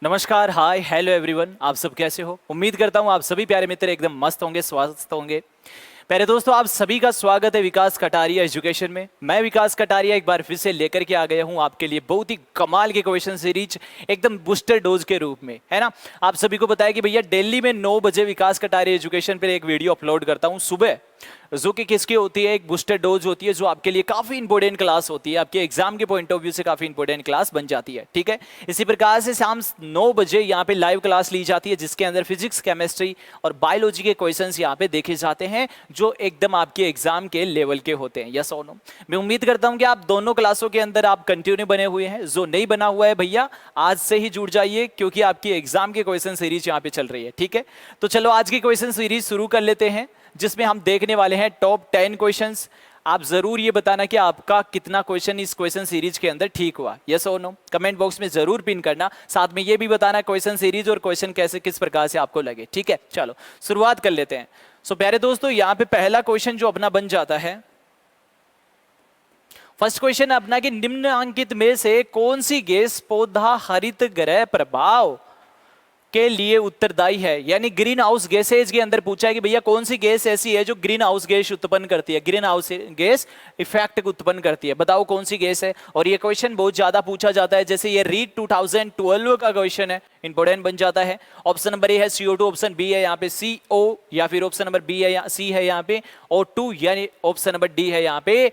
नमस्कार, हाय, hello everyone. आप सब कैसे हो? उम्मीद करता हूँ आप सभी प्यारे मित्र एकदम मस्त होंगे, स्वस्थ होंगे। प्यारे दोस्तों, आप सभी का स्वागत है विकास कटारिया एजुकेशन में। मैं विकास कटारिया एक बार फिर से लेकर के आ गया हूँ आपके लिए बहुत ही कमाल के क्वेश्चन सीरीज, एकदम बूस्टर डोज के रूप में, है ना। आप सभी को पता है कि भैया दिल्ली में 9 बजे विकास कटारिया एजुकेशन पर एक वीडियो अपलोड करता हूँ सुबह, जो कि किसकी होती है, एक बूस्टर डोज होती है, जो आपके लिए काफी इंपॉर्टेंट क्लास होती है, आपके एग्जाम के पॉइंट ऑफ व्यू से काफी इंपॉर्टेंट क्लास बन जाती है। ठीक है, इसी प्रकार से शाम 9 बजे यहाँ पे लाइव क्लास ली जाती है, जिसके अंदर फिजिक्स, केमिस्ट्री और बायोलॉजी के क्वेश्चंस यहाँ पे देखे जाते हैं, जो एकदम आपके एग्जाम के लेवल के होते हैं। यस और नो? मैं उम्मीद करता हूँ कि आप दोनों क्लासों के अंदर आप कंटिन्यू बने हुए हैं। जो नहीं बना हुआ है भैया, आज से ही जुड़ जाइए, क्योंकि आपकी एग्जाम के क्वेश्चन सीरीज यहाँ पे चल रही है। ठीक है, तो चलो आज की क्वेश्चन सीरीज शुरू कर लेते हैं, जिसमें हम देखने वाले हैं टॉप 10 क्वेश्चंस। आप जरूर ये बताना कि आपका कितना क्वेश्चन इस क्वेश्चन सीरीज के अंदर ठीक हुआ। यस और नो? कमेंट बॉक्स में जरूर पिन करना, साथ में ये भी बताना क्वेश्चन सीरीज और क्वेश्चन कैसे किस प्रकार से आपको लगे। ठीक है, चलो शुरुआत कर लेते हैं। सो प्यारे दोस्तों, यहाँ पे पहला क्वेश्चन जो अपना बन जाता है, फर्स्ट क्वेश्चन अपना कि निम्नलिखित में से कौन सी गैस पौधा हरित गृह प्रभाव के लिए उत्तरदायी है। यानी ग्रीन हाउस गैसेज के अंदर पूछा है कि भैया कौन सी गैस ऐसी है जो ग्रीन हाउस गैस उत्पन्न करती है, ग्रीन हाउस गैस इफेक्ट उत्पन्न करती है, बताओ कौन सी गैस है। और ये क्वेश्चन बहुत ज्यादा पूछा जाता है, जैसे ये रीट 2012 का क्वेश्चन है, इंपोर्टेंट बन जाता है। ऑप्शन नंबर ए है CO2, ऑप्शन बी है यहाँ पे CO, या फिर ऑप्शन नंबर बी है सी है यहाँ पे O2, यानी ऑप्शन नंबर डी है यहाँ पे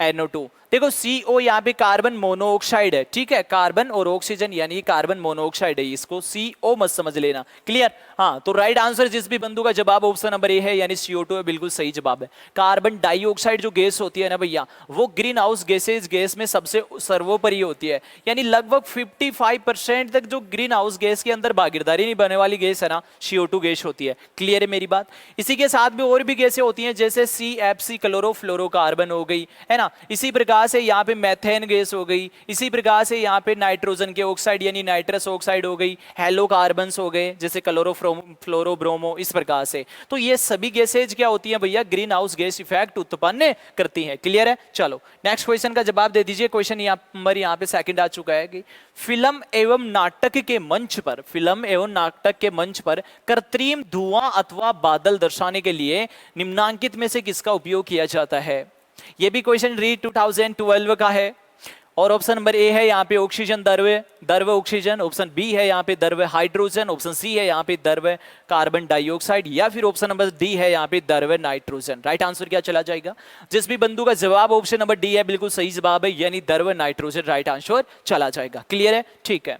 NO2। देखो CO यहाँ पे कार्बन मोनोऑक्साइड है, ठीक है, कार्बन और ऑक्सीजन यानी कार्बन मोनोऑक्साइड है, इसको CO मत समझ लेना। क्लियर? हाँ, तो राइट आंसर जिस भी बंधु का जवाब ऑप्शन नंबर ए है यानी CO2 है, बिल्कुल सही जवाब है। कार्बन डाइऑक्साइड जो गैस होती है ना भैया, वो ग्रीन हाउस गैसेज गैस में सबसे सर्वोपरि होती है, यानी लगभग 55% तक जो ग्रीन हाउस गैस के अंदर भागीदारी निभाने वाली गैस है ना, CO2 गैस होती है। क्लियर है मेरी बात? इसी के साथ में और भी गैसें होती हैं, जैसे CFC क्लोरोफ्लोरोकार्बन हो गई, है ना। इसी प्रकार से यहाँ पे मेथेन गैस हो गई, इसी प्रकार से यहाँ पे नाइट्रोजन के ऑक्साइड यानी नाइट्रस ऑक्साइड हो गई, हेलोकार्बन्स हो गए जैसे क्लोरोफ्लोरोब्रोमो, इस प्रकार से। तो ये सभी गैसेज क्या होती हैं भैया, ग्रीन हाउस गैस इफेक्ट उत्पन्न करती हैं। क्लियर है? चलो नेक्स्ट क्वेश्चन का जवाब दे दीजिए। क्वेश्चन यहाँ पे सेकंड आ चुका है कि फिल्म एवं नाटक के मंच पर, फिल्म एवं नाटक के मंच पर कृत्रिम धुआं अथवा बादल दर्शाने के लिए निम्नांकित में से किसका उपयोग किया जाता है। ये भी क्वेश्चन रीट 2012 का है, और ऑप्शन नंबर ए है यहाँ पे ऑक्सीजन द्रव्य ऑक्सीजन, ऑप्शन बी है यहाँ पे द्रव्य हाइड्रोजन, ऑप्शन सी है यहाँ पे द्रव्य कार्बन डाइऑक्साइड, या फिर ऑप्शन नंबर डी है यहाँ पे द्रव्य नाइट्रोजन। राइट आंसर क्या चला जाएगा? जिस भी बंधु का जवाब ऑप्शन नंबर डी है, बिल्कुल सही जवाब है, यानी द्रव्य नाइट्रोजन राइट आंसर चला जाएगा। क्लियर है? ठीक है,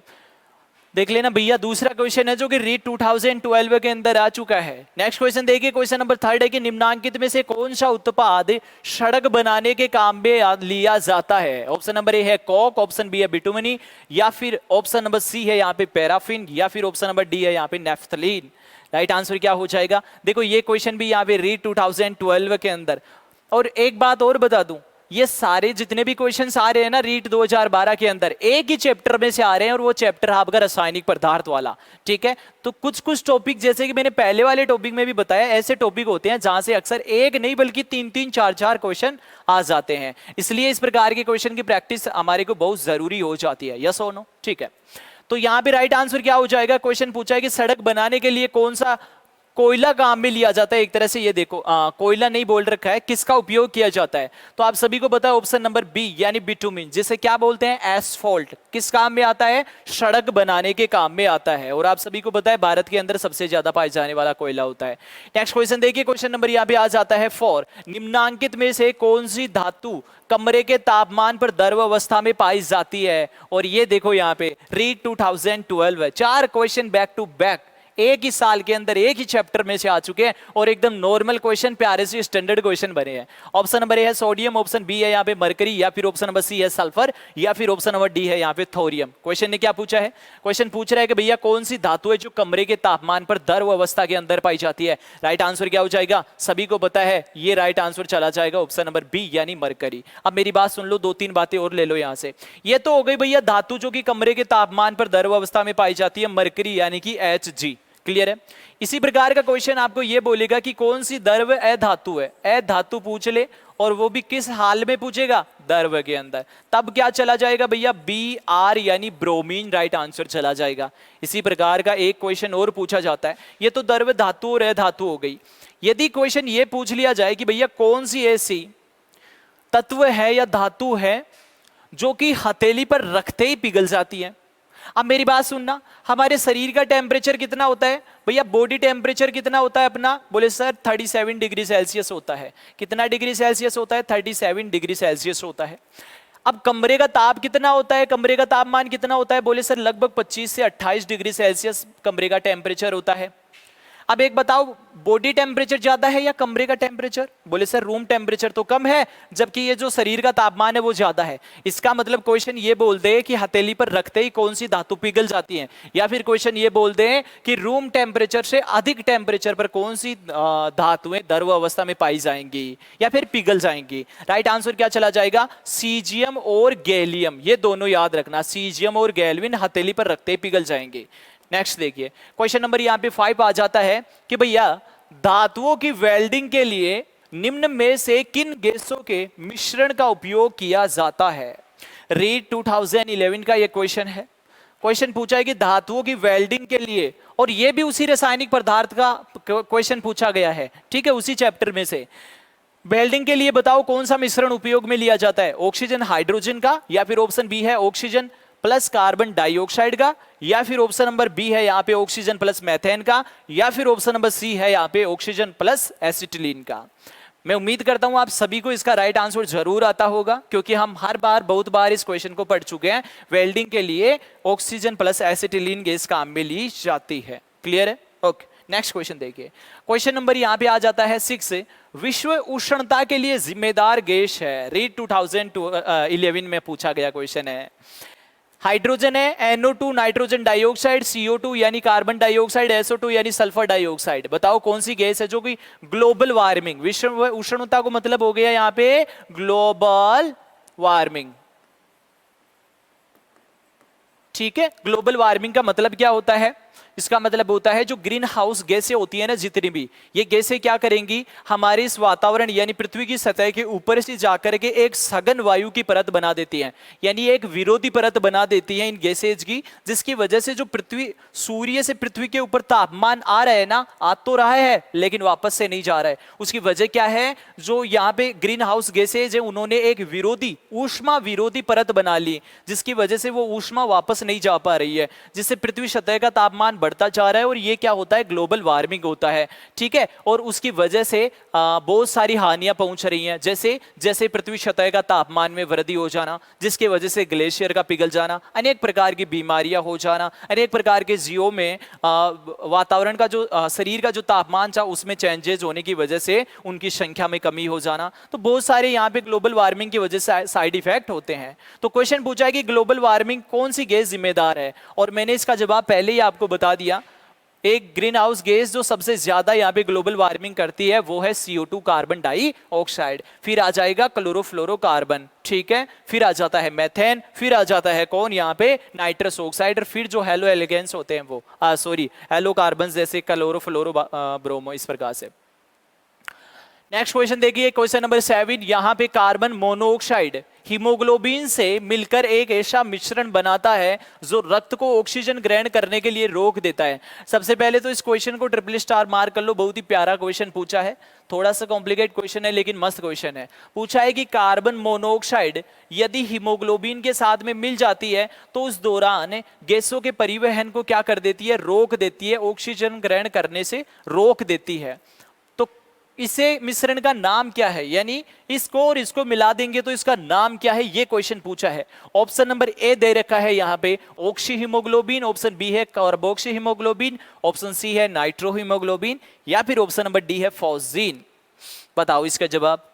देख लेना भैया। दूसरा क्वेश्चन है जो कि रीट 2012 के अंदर आ चुका है। नेक्स्ट क्वेश्चन देखिए, क्वेश्चन नंबर थर्ड है कि निम्नांकित में से कौन सा उत्पाद सड़क बनाने के काम में लिया जाता है। ऑप्शन नंबर ए है कॉक, ऑप्शन बी है बिटुमनी, या फिर ऑप्शन नंबर सी है यहाँ पे पैराफिन, या फिर ऑप्शन नंबर डी है यहाँ पे नेफ्थलीन। राइट आंसर क्या हो जाएगा? देखो ये क्वेश्चन भी यहाँ पे रीट 2012 के अंदर। और एक बात और बता दूं, ये सारे जितने भी क्वेश्चंस आ रहे हैं ना रीट 2012 के अंदर, एक ही चैप्टर में से आ रहे हैं, और वो चैप्टर आपका रासायनिक पदार्थ वाला। ठीक है, तो कुछ कुछ टॉपिक, जैसे कि मैंने पहले वाले टॉपिक में भी बताया, ऐसे टॉपिक होते हैं जहां से अक्सर एक नहीं बल्कि 3-3, 4-4 क्वेश्चन आ जाते हैं, इसलिए इस प्रकार के क्वेश्चन की प्रैक्टिस हमारे को बहुत जरूरी हो जाती है। यस और नो? ठीक है, तो यहां पे राइट आंसर क्या हो जाएगा? क्वेश्चन पूछा है कि सड़क बनाने के लिए कौन सा कोयला काम में लिया जाता है। एक तरह से ये देखो, कोयला नहीं बोल रखा है, किसका उपयोग किया जाता है, तो आप सभी को पता है ऑप्शन नंबर बी यानी बिटुमिन, जिसे क्या बोलते हैं, एस्फॉल्ट। किस काम में आता है? सड़क बनाने के काम में आता है, और आप सभी को पता है भारत के अंदर सबसे ज्यादा पाए जाने वाला कोयला होता है। नेक्स्ट क्वेश्चन देखिए, क्वेश्चन नंबर यहाँ पे आ जाता है 4, निम्नांकित में से कौन सी धातु कमरे के तापमान पर द्रव अवस्था में पाई जाती है। और ये देखो यहाँ पे रीट 2012 है, 4 क्वेश्चन बैक टू बैक एक ही साल के अंदर एक ही चैप्टर में से आ चुके हैं, और एकदम नॉर्मल क्वेश्चन, प्यारे से स्टैंडर्ड क्वेश्चन बने हैं। ऑप्शन नंबर ए है सोडियम, ऑप्शन बी है यहाँ पे मरकरी, या फिर ऑप्शन नंबर सी है सल्फर, या फिर ऑप्शन नंबर डी है यहाँ पे थोरियम। क्वेश्चन ने क्या पूछा है? क्वेश्चन पूछ रहा है कि भैया कौन सी धातु है जो कमरे के तापमान पर द्रव अवस्था के अंदर पाई जाती है। राइट आंसर क्या हो जाएगा? सभी को पता है, ये राइट आंसर चला जाएगा ऑप्शन नंबर बी यानी मरकरी। अब मेरी बात सुन लो, 2-3 बातें और ले लो यहाँ से। ये तो हो गई भैया धातु जो कि कमरे के तापमान पर द्रव अवस्था में पाई जाती है, मरकरी यानी कि Hg। क्लियर है? इसी प्रकार का क्वेश्चन आपको यह बोलेगा कि कौन सी द्रव्य अधातु है, अधातु पूछ ले, और वो भी किस हाल में पूछेगा? द्रव के अंदर, तब क्या चला जाएगा भैया, Br यानी ब्रोमीन राइट आंसर चला जाएगा। इसी प्रकार का एक क्वेश्चन और पूछा जाता है, ये तो द्रव धातु और धातु हो गई। यदि क्वेश्चन ये पूछ लिया जाए कि भैया कौन सी ऐसी तत्व है या धातु है जो कि हथेली पर रखते ही पिघल जाती है। अब मेरी बात सुनना, हमारे शरीर का टेम्परेचर कितना होता है भैया, बॉडी टेम्परेचर कितना होता है अपना, बोले सर 37 डिग्री सेल्सियस होता है। कितना डिग्री सेल्सियस होता है, 37 डिग्री सेल्सियस होता है। अब कमरे का ताप कितना होता है, कमरे का तापमान कितना होता है, बोले सर लगभग 25 से 28 डिग्री सेल्सियस कमरे का टेम्परेचर होता है। अब एक बताओ, बॉडी टेम्परेचर ज्यादा है या कमरे का टेम्परेचर, बोले सर रूम टेम्परेचर तो कम है, जबकि ये जो शरीर का तापमान है वो ज्यादा है। इसका मतलब क्वेश्चन ये बोल दे कि हथेली पर रखते ही कौन सी धातु पिघल जाती है, या फिर क्वेश्चन ये बोल दे कि रूम टेम्परेचर से अधिक टेम्परेचर पर कौन सी धातुएं द्रव अवस्था में पाई जाएंगी या फिर पिघल जाएंगी। राइट आंसर क्या चला जाएगा, सीजियम और गैलियम, ये दोनों याद रखना, सीजियम और गैल्विन हथेली पर रखते ही पिघल जाएंगे। नेक्स्ट देखिए, क्वेश्चन नंबर यहाँ पे 5 आ जाता है कि भैया धातुओं की वेल्डिंग के लिए निम्न में से किन गैसों के मिश्रण का उपयोग किया जाता है। रीड 2011 का ये क्वेश्चन है। क्वेश्चन पूछा है कि धातुओं की वेल्डिंग के लिए, और ये भी उसी रासायनिक पदार्थ का क्वेश्चन पूछा गया है, ठीक है, उसी चैप्टर में से। वेल्डिंग के लिए बताओ कौन सा मिश्रण उपयोग में लिया जाता है, ऑक्सीजन हाइड्रोजन का, या फिर ऑप्शन बी है ऑक्सीजन प्लस कार्बन डाइऑक्साइड का, या फिर ऑप्शन नंबर बी है यहाँ पे ऑक्सीजन प्लस मेथेन का, या फिर ऑप्शन नंबर सी है यहाँ पे ऑक्सीजन प्लस एसिटिलीन का। मैं उम्मीद करता हूं आप सभी को इसका राइट आंसर जरूर आता होगा, क्योंकि हम हर बार बहुत बार इस क्वेश्चन को पढ़ चुके हैं। वेल्डिंग के लिए ऑक्सीजन प्लस एसिटिलीन गैस काम में ली जाती है। क्लियर है? ओके, नेक्स्ट क्वेश्चन देखिए। क्वेश्चन नंबर यहाँ पे आ जाता है 6, विश्व उष्णता के लिए जिम्मेदार गैस है। रीड 2011 में पूछा गया क्वेश्चन है। हाइड्रोजन है, NO2 नाइट्रोजन डाइऑक्साइड, CO2 यानी कार्बन डाइऑक्साइड, SO2 यानी सल्फर डाइऑक्साइड। बताओ कौन सी गैस है जो कि ग्लोबल वार्मिंग, विश्व उष्णता को मतलब हो गया यहाँ पे ग्लोबल वार्मिंग। ठीक है, ग्लोबल वार्मिंग का मतलब क्या होता है, इसका मतलब होता है जो ग्रीन हाउस गैसें होती है ना, जितनी भी ये गैसें क्या करेंगी, हमारे इस वातावरण यानी पृथ्वी की सतह के ऊपर से जाकर के एक सघन वायु की परत बना देती हैं, यानी एक विरोधी परत बना देती है इन गैसेज की, जिसकी वजह से जो पृथ्वी, सूर्य से पृथ्वी के ऊपर तापमान आ रहा है ना, आ तो रहा है लेकिन वापस से नहीं जा रहा है। उसकी वजह क्या है, जो यहाँ पे ग्रीन हाउस गैसेज है उन्होंने एक विरोधी, ऊष्मा विरोधी परत बना ली, जिसकी वजह से वो ऊष्मा वापस नहीं जा पा रही है, जिससे पृथ्वी सतह का तापमान बढ़ता जा रहा है, और ये क्या होता है, ग्लोबल वार्मिंग होता है। ठीक है, और उसकी वजह से बहुत सारी हानियां पहुंच रही हैं, जैसे जैसे पृथ्वी सतह का तापमान में वृद्धि हो जाना, जिसके वजह से ग्लेशियर का पिघल जाना, अनेक प्रकार की बीमारियां हो जाना, अनेक प्रकार के जीवों में वातावरण का जो शरीर का जो तापमान था उसमें चेंजेस होने की वजह से उनकी संख्या में कमी हो जाना। तो बहुत सारे यहाँ पे ग्लोबल वार्मिंग की वजह से साइड इफेक्ट होते हैं। तो क्वेश्चन पूछा है कि ग्लोबल वार्मिंग कौन सी गैस जिम्मेदार है, और मैंने इसका जवाब पहले ही आपको बता दिया। एक ग्रीन हाउस गैस जो सबसे ज्यादा यहाँ पे ग्लोबल वार्मिंग करती है वो है CO2 कार्बन डाइऑक्साइड, फिर आ जाएगा क्लोरोफ्लोरोकार्बन, ठीक है, फिर आ जाता है मेथेन, फिर आ जाता है कौन यहाँ पे नाइट्रस ऑक्साइड, और फिर जो हेलो एलिगेंस होते हैं वो हेलो कार्बन जैसे क्लोरोफ्लोरो ब्रोमो, इस प्रकार से। नेक्स्ट क्वेश्चन देखिए, क्वेश्चन नंबर 7, यहाँ पे कार्बन मोनोऑक्साइड हीमोग्लोबिन से मिलकर एक ऐसा मिश्रण बनाता है जो रक्त को ऑक्सीजन ग्रहण करने के लिए रोक देता है। सबसे पहले तो इस क्वेश्चन को ट्रिपल स्टार मार्क कर लो, बहुत ही प्यारा क्वेश्चन पूछा है, थोड़ा सा कॉम्प्लिकेट क्वेश्चन है लेकिन मस्त क्वेश्चन है। पूछा है कि कार्बन मोनोऑक्साइड यदि हीमोग्लोबिन के साथ में मिल जाती है तो उस दौरान गैसों के परिवहन को क्या कर देती है, रोक देती है, ऑक्सीजन ग्रहण करने से रोक देती है। इसे मिश्रण का नाम क्या है, यानी इसको और इसको मिला देंगे तो इसका नाम क्या है, ये क्वेश्चन पूछा है। ऑप्शन नंबर ए दे रखा है यहाँ पे ऑक्सी हीमोग्लोबिन, ऑप्शन बी है कार्बोक्सी हीमोग्लोबिन, ऑप्शन सी है नाइट्रो हीमोग्लोबिन, या फिर ऑप्शन नंबर डी है फॉस्जीन। बताओ इसका जवाब।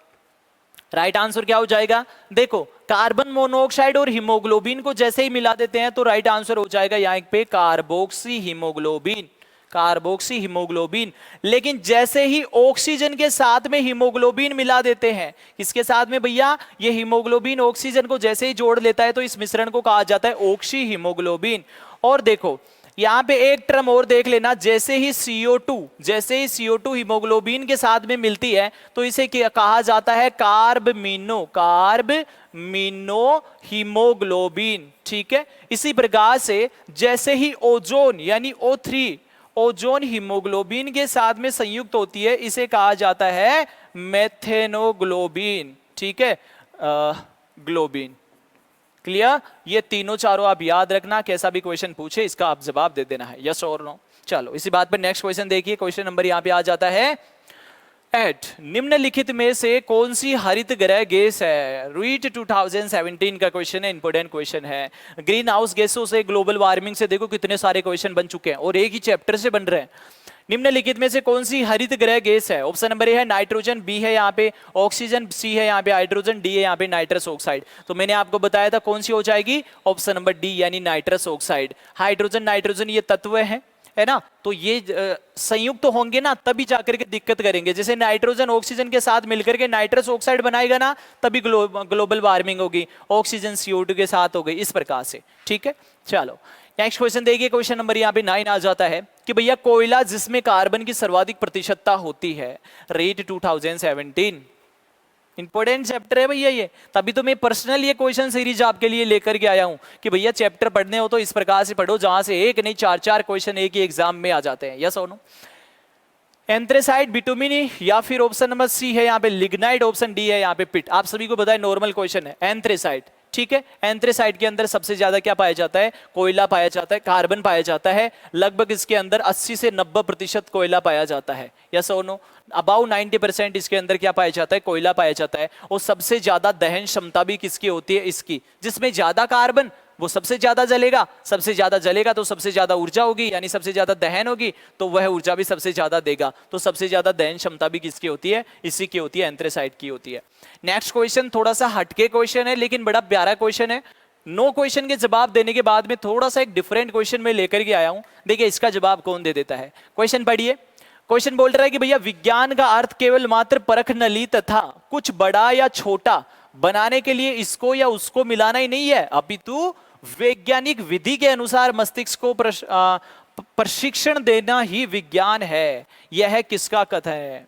राइट आंसर क्या हो जाएगा, देखो कार्बन मोनोऑक्साइड और हीमोग्लोबिन को जैसे ही मिला देते हैं तो राइट आंसर हो जाएगा यहाँ पे कार्बोक्सी हीमोग्लोबिन, कार्बोक्सी हीमोग्लोबिन। लेकिन जैसे ही ऑक्सीजन के साथ में हीमोग्लोबिन मिला देते हैं, किसके साथ में भैया, ये हीमोग्लोबिन ऑक्सीजन को जैसे ही जोड़ लेता है तो इस मिश्रण को कहा जाता है ऑक्सी हीमोग्लोबिन। और देखो यहां पे एक टर्म और देख लेना, जैसे ही CO2 हीमोग्लोबिन के साथ में मिलती है तो इसे क्या कहा जाता है, कार्ब मीनो हीमोग्लोबिन। ठीक है, इसी प्रकार से जैसे ही ओजोन यानी O3 ओजोन हीमोग्लोबिन के साथ में संयुक्त होती है, इसे कहा जाता है मेथेनोग्लोबिन। ठीक है, ग्लोबिन। क्लियर? ये तीनों चारों आप याद रखना, कैसा भी क्वेश्चन पूछे इसका आप जवाब दे देना है, यस और नो। चलो इसी बात पर नेक्स्ट क्वेश्चन देखिए, क्वेश्चन नंबर यहां पे आ जाता है एट निम्नलिखित में से कौन सी हरित गृह गैस है। रीट 2017 का क्वेश्चन है, इंपोर्टेंट क्वेश्चन है। ग्रीन हाउस गैसों से, ग्लोबल वार्मिंग से देखो कितने सारे क्वेश्चन बन चुके हैं और एक ही चैप्टर से बन रहे हैं। निम्नलिखित में से कौन सी हरित गृह गैस है। ऑप्शन नंबर ए है नाइट्रोजन, बी है यहाँ पे ऑक्सीजन, सी है यहाँ पे हाइड्रोजन, डी है यहाँ पे नाइट्रस ऑक्साइड। तो मैंने आपको बताया था कौन सी हो जाएगी, ऑप्शन नंबर डी यानी नाइट्रस ऑक्साइड। हाइड्रोजन नाइट्रोजन ये तत्व है ना, तो ये संयुक्त तो होंगे ना तभी जाकर के दिक्कत करेंगे। जैसे नाइट्रोजन ऑक्सीजन के साथ मिलकर के नाइट्रस ऑक्साइड बनाएगा ना, तभी ग्लोबल वार्मिंग होगी। ऑक्सीजन CO2 के साथ हो गई, इस प्रकार से। ठीक है, चलो नेक्स्ट क्वेश्चन देखिए, क्वेश्चन नंबर यहाँ पे 9 आ जाता है कि भैया कोयला जिसमें कार्बन की सर्वाधिक प्रतिशतता होती है। रेट 2017 इंपोर्टेंट चैप्टर है भैया ये, तभी तो मैं पर्सनल ये क्वेश्चन सीरीज आपके लिए लेकर के आया हूं कि भैया चैप्टर पढ़ने हो तो इस प्रकार से पढ़ो जहां से एक नहीं चार क्वेश्चन एक ही एग्जाम में आ जाते हैं, यस और नो। एंथ्रेसाइट, बिटुमिनी या फिर ऑप्शन नंबर सी है यहाँ पे लिग्नाइट, ऑप्शन डी है यहाँ पे पिट। आप सभी को बताए नॉर्मल क्वेश्चन है एंथ्रेसाइट। ठीक है, एंथ्रेसाइट के अंदर सबसे ज्यादा क्या पाया जाता है, कोयला पाया जाता है, कार्बन पाया जाता है। लगभग इसके अंदर 80 से 90% कोयला पाया जाता है, यस और नो। अबाउट 90% इसके अंदर क्या पाया जाता है, कोयला पाया जाता है। और सबसे ज्यादा दहन क्षमता भी किसकी होती है, इसकी। जिसमें ज्यादा कार्बन वो सबसे ज्यादा जलेगा, सबसे ज्यादा जलेगा तो सबसे ज्यादा ऊर्जा होगी, यानी सबसे ज्यादा दहन होगी तो वह ऊर्जा भी सबसे ज्यादा देगा। तो सबसे ज्यादा दहन क्षमता भी किसकी होती है, इसी की होती है, एंथ्रेसाइट की होती है। नेक्स्ट क्वेश्चन थोड़ा सा हटके क्वेश्चन है लेकिन बड़ा प्यारा क्वेश्चन है। नो क्वेश्चन के जवाब देने के बाद में थोड़ा सा एक डिफरेंट क्वेश्चन में लेकर के आया हूं, देखिए इसका जवाब कौन दे देता है। क्वेश्चन पढ़िए, क्वेश्चन बोल रहा है कि भैया विज्ञान का अर्थ केवल मात्र परख नली तथा कुछ बड़ा या छोटा बनाने के लिए इसको या उसको मिलाना ही नहीं है, अपितु वैज्ञानिक विधि के अनुसार मस्तिष्क को प्रशिक्षण देना ही विज्ञान है। यह किसका कथन है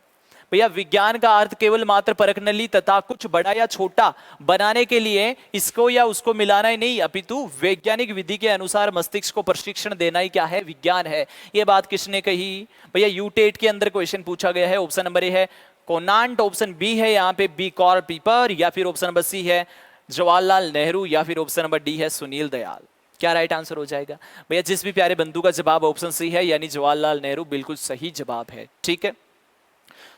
भैया, विज्ञान का अर्थ केवल मात्र परख नली तथा कुछ बड़ा या छोटा बनाने के लिए इसको या उसको मिलाना ही नहीं, अपितु वैज्ञानिक विधि के अनुसार मस्तिष्क को प्रशिक्षण देना ही क्या है, विज्ञान है। यह बात किसने कही भैया, यूटेट के अंदर क्वेश्चन पूछा गया है। ऑप्शन नंबर ए है कोनांट, ऑप्शन बी है यहाँ पे बी कार्ल पीपर, या फिर ऑप्शन नंबर सी है जवाहरलाल नेहरू, या फिर ऑप्शन नंबर डी है सुनील दयाल। क्या राइट आंसर हो जाएगा भैया, जिस भी प्यारे बंधु का जवाब ऑप्शन सी है यानी जवाहरलाल नेहरू बिल्कुल सही जवाब है। ठीक है,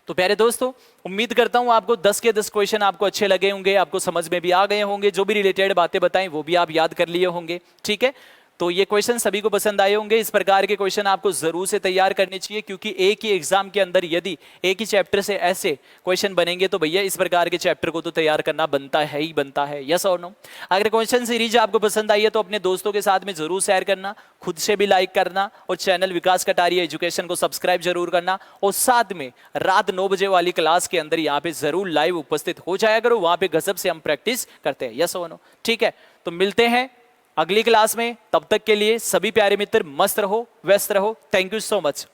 तो प्यारे दोस्तों उम्मीद करता हूं आपको 10 के 10 क्वेश्चन आपको अच्छे लगे होंगे, आपको समझ में भी आ गए होंगे, जो भी रिलेटेड बातें बताएं वो भी आप याद कर लिए होंगे। ठीक है, तो ये क्वेश्चन सभी को पसंद आए होंगे। इस प्रकार के क्वेश्चन आपको जरूर से तैयार करने चाहिए, क्योंकि एक ही एग्जाम के अंदर यदि एक ही चैप्टर से ऐसे क्वेश्चन बनेंगे तो भैया इस प्रकार के चैप्टर को तो तैयार करना बनता है ही बनता है, यस और नो। अगर क्वेश्चन सीरीज आपको पसंद आई है तो अपने दोस्तों के साथ में जरूर शेयर करना, खुद से भी लाइक करना, और चैनल विकास कटारिया एजुकेशन को सब्सक्राइब जरूर करना। और साथ में रात 9 बजे वाली क्लास के अंदर यहाँ पे जरूर लाइव उपस्थित हो जाया करो, वहां पे गजब से हम प्रैक्टिस करते हैं, यस और नो। ठीक है, तो मिलते हैं अगली क्लास में, तब तक के लिए सभी प्यारे मित्र मस्त रहो, व्यस्त रहो। Thank you so much.